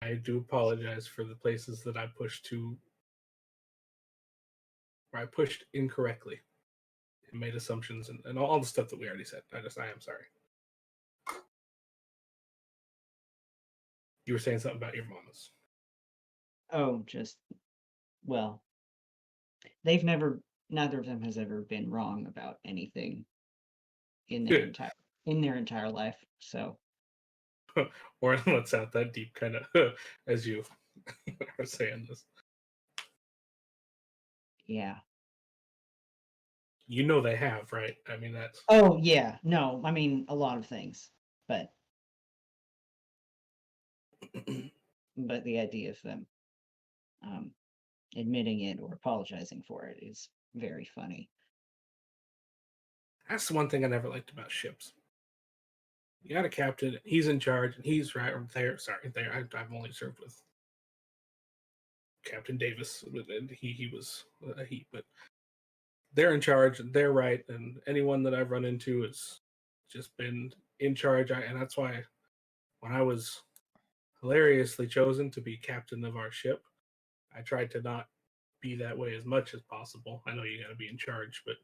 I do apologize for the places that I pushed where I pushed incorrectly and made assumptions and all the stuff that we already said. I am sorry. You were saying something about your mamas. Oh, well, neither of them has ever been wrong about anything in their Good. entire life. So, Or let's out that deep kind of as you are saying this. yeah. You know they have, right? I mean that's Oh, yeah. No, I mean a lot of things, but the idea of them admitting it or apologizing for it is very funny. that's the one thing I never liked about ships. You got a captain, he's in charge, and he's right there. Sorry, there. I've only served with Captain Davis, and he was a he, but they're in charge and they're right, and anyone that I've run into has just been in charge. And that's why when I was hilariously chosen to be captain of our ship, I tried to not be that way as much as possible. I know you got to be in charge, but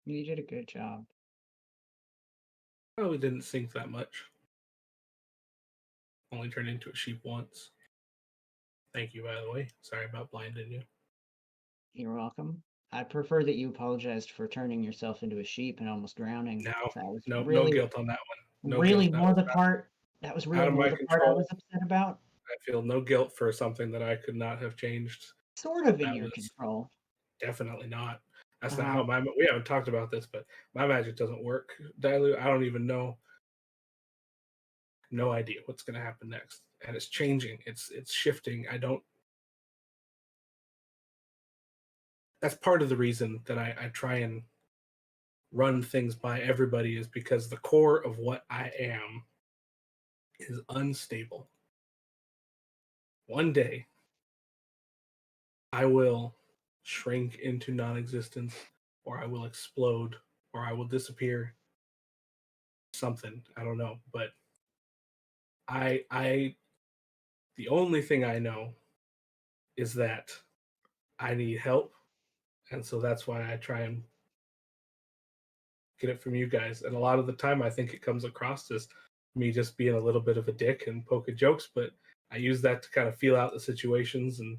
You did a good job. probably didn't sink that much. Only turned into a sheep once. Thank you, by the way. Sorry about blinding you. You're welcome. I prefer that you apologized for turning yourself into a sheep and almost drowning. No, That was no really, guilt on that one. No really guilt. more the part. That was really Out of more my the part I control. was upset about. I feel no guilt for something that I could not have changed. Sort of in That your was control. definitely not. That's not Uh-huh. how we haven't talked about this, but my magic doesn't work. Dilute. I don't even know. No idea what's going to happen next, and it's changing. It's shifting. I don't. That's part of the reason that I try and run things by everybody is because the core of what I am is unstable. One day, I will shrink into non-existence, or I will explode, or I will disappear. Something I don't know, but I the only thing I know is that I need help, and so that's why I try and get it from you guys. And a lot of the time, I think it comes across as me just being a little bit of a dick and poking jokes, but I use that to kind of feel out the situations, and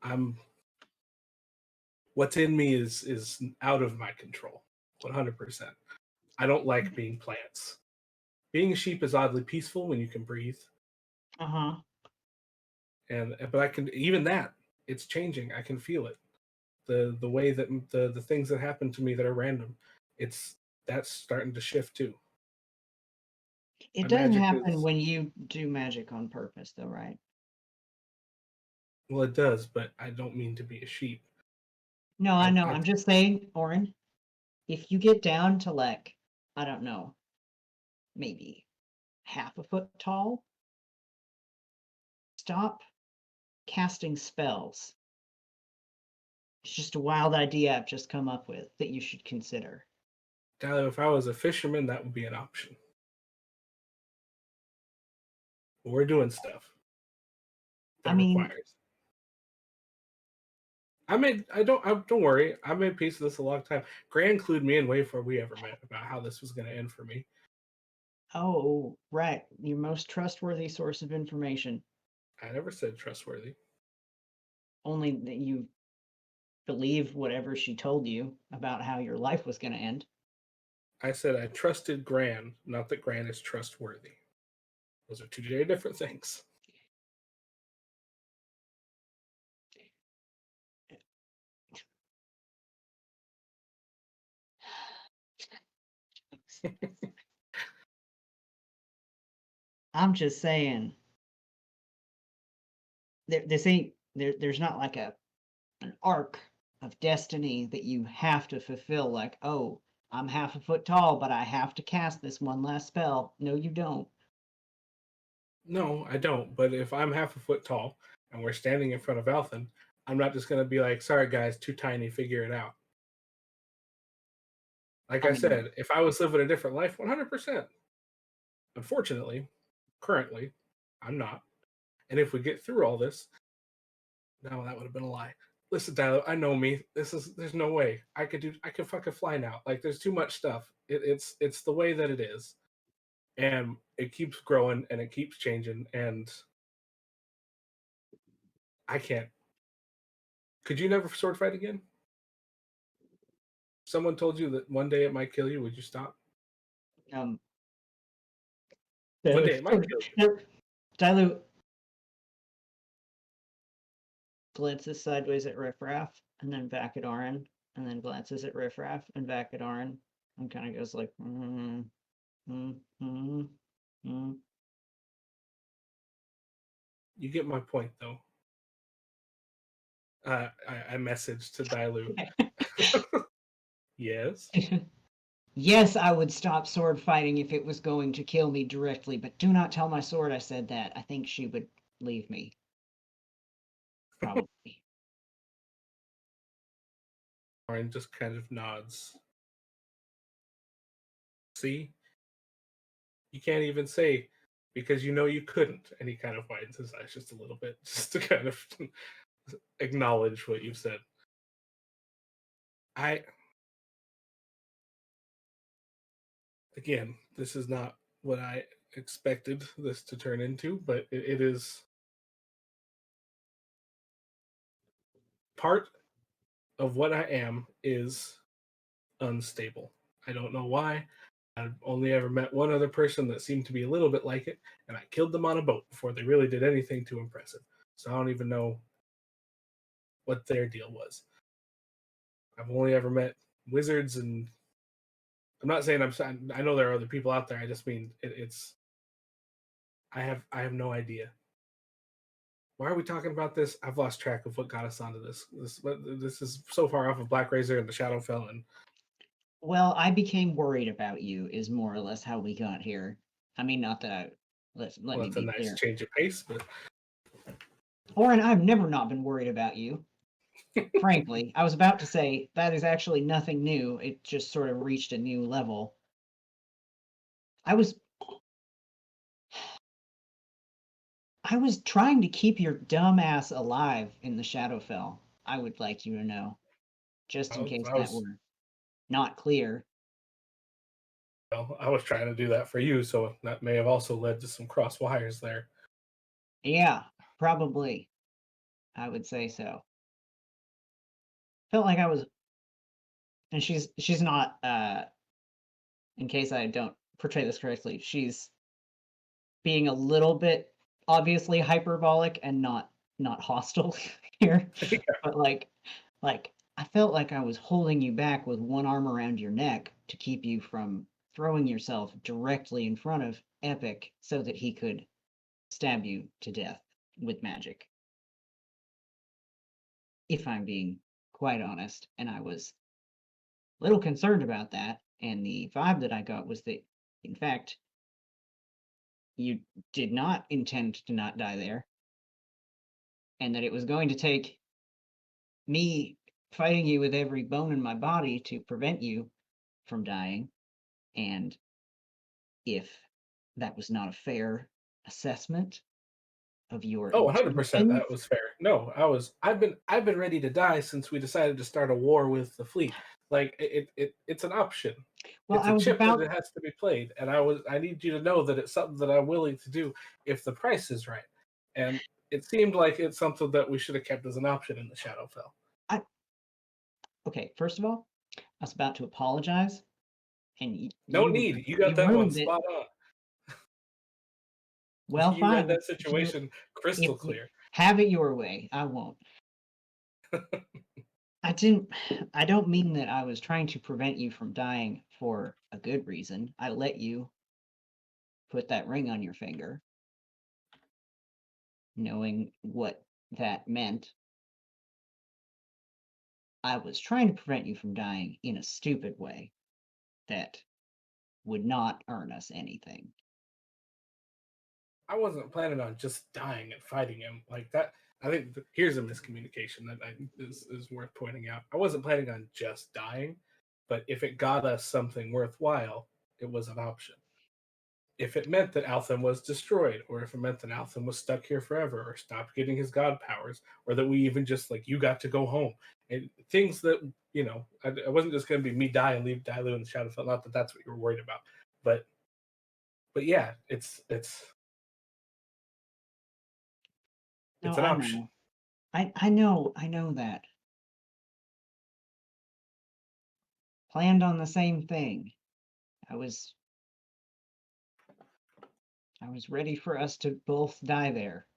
I'm what's in me is out of my control, 100%. I don't like being plants. Being a sheep is oddly peaceful when you can breathe, Uh-huh. but I can even that it's changing. I can feel it. The way that the things that happen to me that are random, that's starting to shift too. It My doesn't magic happen is when you do magic on purpose, though, right? well, it does, but I don't mean to be a sheep. No, I know. I I'm just saying, Orryn, if you get down to like, I don't know, maybe half a foot tall, stop casting spells. It's just a wild idea I've just come up with that you should consider. Tyler, if I was a fisherman, that would be an option. We're doing stuff I that mean, requires. Don't worry. I made peace with this a long time. Gran clued me in way before we ever met about how this was going to end for me. oh, right. Your most trustworthy source of information. I never said trustworthy. Only that you believe whatever she told you about how your life was going to end. I said I trusted Gran, not that Gran is trustworthy. Those are two very different things. I'm just saying, this ain't there's not like an arc of destiny that you have to fulfill. Like, oh, I'm half a foot tall, but I have to cast this one last spell. No, you don't. No, I don't. But if I'm half a foot tall and we're standing in front of Althen, I'm not just gonna be like, "Sorry, guys, too tiny. Figure it out." Like I I mean, said, if I was living a different life, 100%. Unfortunately, currently, I'm not. And if we get through all this, no, that would have been a lie. Listen, Tyler, I know me. There's no way I could fucking fly now. Like there's too much stuff. It's the way that it is, and it keeps growing and it keeps changing, and I can't. Could you never sword fight again? Someone told you that one day it might kill you. Would you stop? um, One day it might kill you. Dilute glances sideways at Riffraff and then back at Orryn, and then glances at Riffraff and back at Orryn, and kind of goes like, You get my point, though. I messaged to Dilute. Yes. Yes, I would stop sword fighting if it was going to kill me directly, but do not tell my sword I said that. I think she would leave me. Probably. Orryn just kind of nods. See? You can't even say because you know you couldn't. And he kind of widens his eyes just a little bit, just to kind of acknowledge what you've said. Again, this is not what I expected this to turn into, but it is part of what I am is unstable. I don't know why. I've only ever met one other person that seemed to be a little bit like it, and I killed them on a boat before they really did anything too impressive. So I don't even know what their deal was. I've only ever met wizards, and I'm not saying I know there are other people out there. I just mean it's. I have no idea. Why are we talking about this? I've lost track of what got us onto this. This is so far off of Black Razor and the Shadowfell, and Well, I became worried about you, is more or less how we got here. I mean, not that I. Let well, me it's a be nice clear. change of pace. But Orryn, I've never not been worried about you. Frankly, I was about to say that is actually nothing new. It just sort of reached a new level. I was trying to keep your dumb ass alive in the Shadowfell. I would like you to know, just in case I that was were not clear. well, I was trying to do that for you, so that may have also led to some cross wires there. Yeah, probably. I would say so. Felt like I was, and she's not. In case I don't portray this correctly, she's being a little bit obviously hyperbolic and not hostile here, but like I felt like I was holding you back with one arm around your neck to keep you from throwing yourself directly in front of Epic so that he could stab you to death with magic. If I'm being quite honest, and I was a little concerned about that, and the vibe that I got was that, in fact, you did not intend to not die there, and that it was going to take me fighting you with every bone in my body to prevent you from dying. And if that was not a fair assessment of your Oh, 100% intentions, that was fair. No, I've been ready to die since we decided to start a war with the fleet. Like it's an option. well, It's I a was chip that about it has to be played, and I need you to know that it's something that I'm willing to do if the price is right. And it seemed like it's something that we should have kept as an option in the Shadowfell. okay. First of all, I was about to apologize, and No need. You got you that one ruined it. spot on. Well, You read fine. that If you, situation crystal if you clear. have it your way, I won't. I don't mean that I was trying to prevent you from dying for a good reason. I let you put that ring on your finger, knowing what that meant. I was trying to prevent you from dying in a stupid way that would not earn us anything. I wasn't planning on just dying and fighting him like that. I think here's a miscommunication that is worth pointing out. I wasn't planning on just dying, but if it got us something worthwhile, it was an option. If it meant that Altham was destroyed, or if it meant that Altham was stuck here forever, or stopped getting his god powers, or that we even just like you got to go home, and things that I wasn't just going to be me die and leave Dilue in the Shadowfell. Not that that's what you were worried about, but yeah, it's No, an I option. know. I know that. Planned on the same thing. I was ready for us to both die there.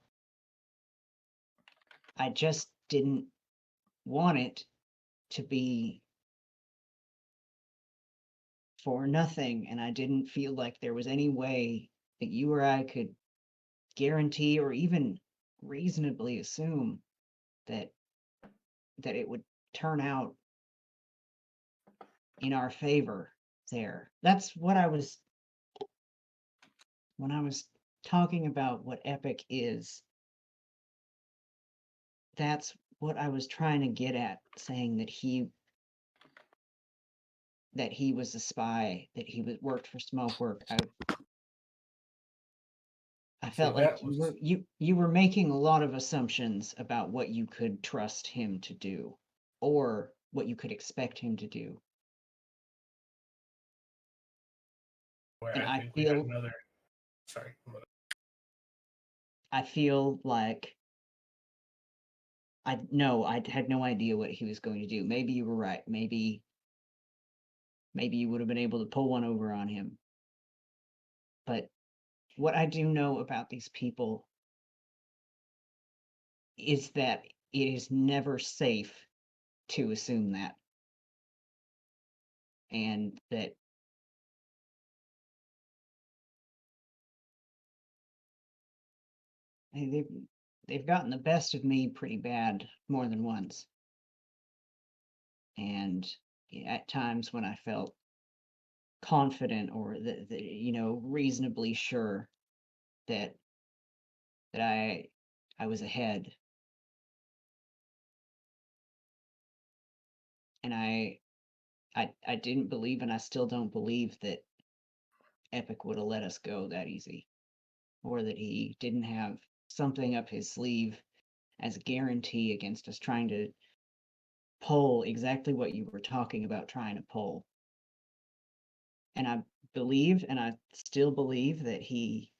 I just didn't want it to be for nothing, and I didn't feel like there was any way that you or I could guarantee or even reasonably assume that it would turn out in our favor there. That's what I was when I was talking about what epic is. That's what I was trying to get at, saying that he was a spy, that he worked for Smokework. I See, felt like that was you were making a lot of assumptions about what you could trust him to do, or what you could expect him to do. where And I think we had another. Sorry. I feel like I had no idea what he was going to do. Maybe you were right. Maybe you would have been able to pull one over on him. But what I do know about these people is that it is never safe to assume that. And that they've gotten the best of me pretty bad more than once. And at times when I felt confident or reasonably sure that I was ahead, and I didn't believe, and I still don't believe, that Epic would have let us go that easy, or that he didn't have something up his sleeve as a guarantee against us trying to pull exactly what you were talking about trying to pull. And I believe, and I still believe, that he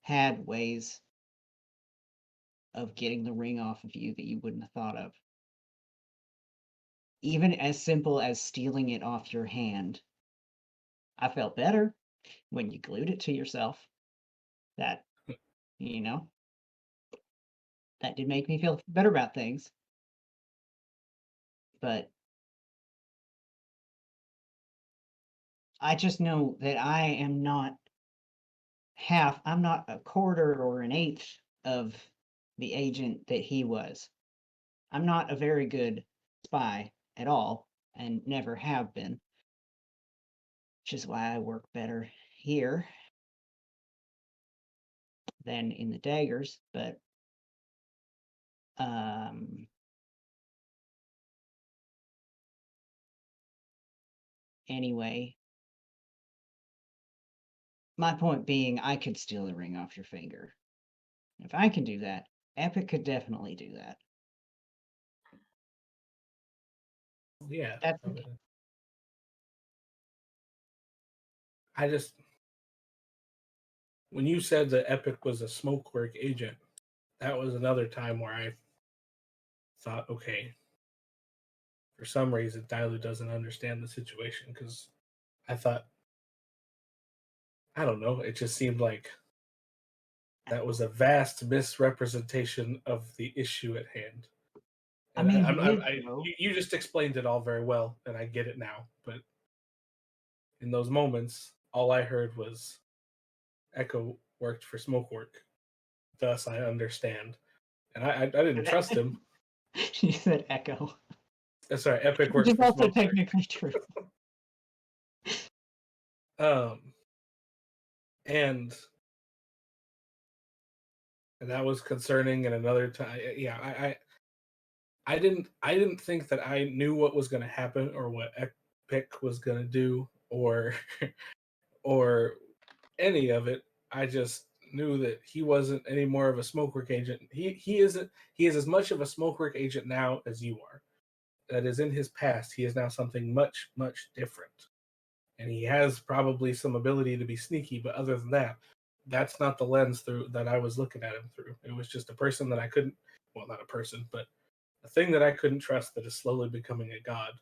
had ways of getting the ring off of you that you wouldn't have thought of. Even as simple as stealing it off your hand. I felt better when you glued it to yourself. That, that did make me feel better about things. But I just know that I am not I'm not a quarter or an eighth of the agent that he was. I'm not a very good spy at all, and never have been, which is why I work better here than in the daggers. But anyway, my point being, I could steal the ring off your finger. If I can do that, Epic could definitely do that. Yeah. That's I just, when you said that Epic was a Smokework agent, that was another time where I thought, okay, for some reason, Dilue doesn't understand the situation, because I thought, I don't know, it just seemed like That was a vast misrepresentation of the issue at hand. I And mean, he is, though. you just explained it all very well, and I get it now. But in those moments, all I heard was Echo worked for Smokework. Thus, I understand. And I didn't trust him. You said Echo. Sorry, Epic Which works is for also Smokework. technically true. And that was concerning. And another time, yeah, I didn't think that I knew what was going to happen or what Epic was going to do or or any of it. I just knew that he wasn't any more of a Smokework agent. He isn't. He is as much of a Smokework agent now as you are. That is in his past. He is now something much different, and he has probably some ability to be sneaky. But other than that, that's not the lens through that I was looking at him through. It was just a person that I couldn't. Well, not a person, but a thing that I couldn't trust that is slowly becoming a god.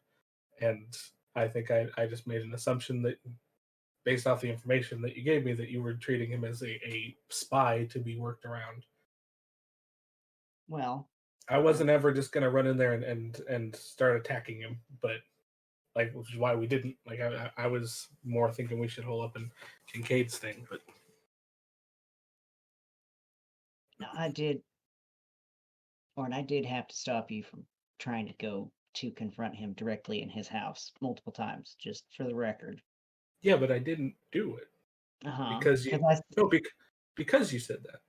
And I think I just made an assumption that, based off the information that you gave me, that you were treating him as a spy to be worked around. Well, I wasn't ever just going to run in there and start attacking him, but which is why we didn't. I was more thinking we should hold up in Kincaid's thing, but no, I did have to stop you from trying to go to confront him directly in his house multiple times, just for the record. yeah, but I didn't do it because you because you said that.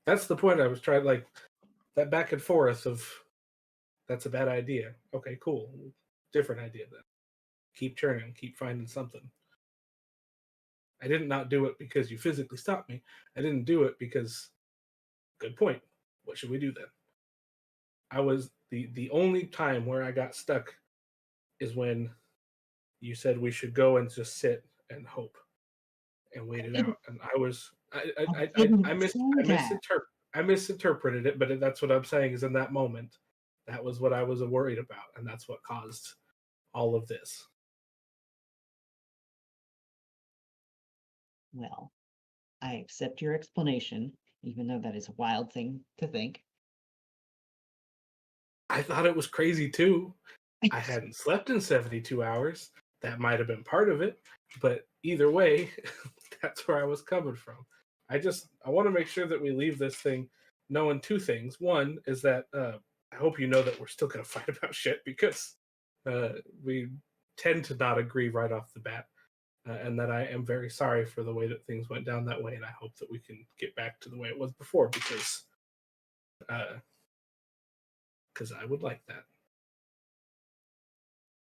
That's the point I was trying, that back and forth of that's a bad idea. Okay, cool. Different idea then. Keep churning, keep finding something. I did not do it because you physically stopped me. I didn't do it because, good point. What should we do then? I was the only time where I got stuck is when you said we should go and just sit and hope and wait it out. And I misinterpreted it, but that's what I'm saying is in that moment, that was what I was worried about, and that's what caused all of this. Well, I accept your explanation, even though that is a wild thing to think. I thought it was crazy too. I hadn't slept in 72 hours. That might have been part of it, but either way, that's where I was coming from. I want to make sure that we leave this thing knowing two things. One is that I hope you know that we're still going to fight about shit because we tend to not agree right off the bat. And that I am very sorry for the way that things went down that way, and I hope that we can get back to the way it was before because I would like that.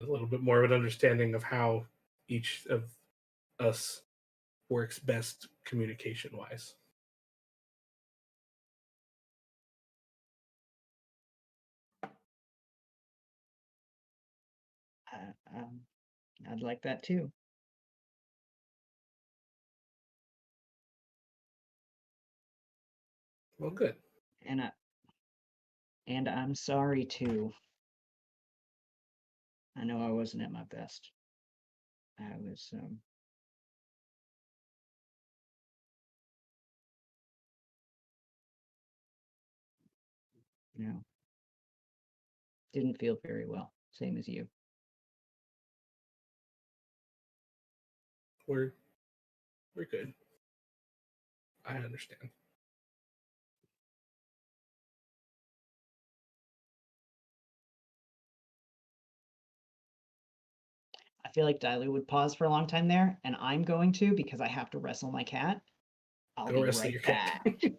A little bit more of an understanding of how each of us works best communication-wise. I'd like that too. Well, good. And I'm sorry too. I know I wasn't at my best. I was didn't feel very well. Same as you. We're good. I understand. I feel like Dilue would pause for a long time there, and I'm going to because I have to wrestle my cat. I'll Go be wrestle right your back. cat.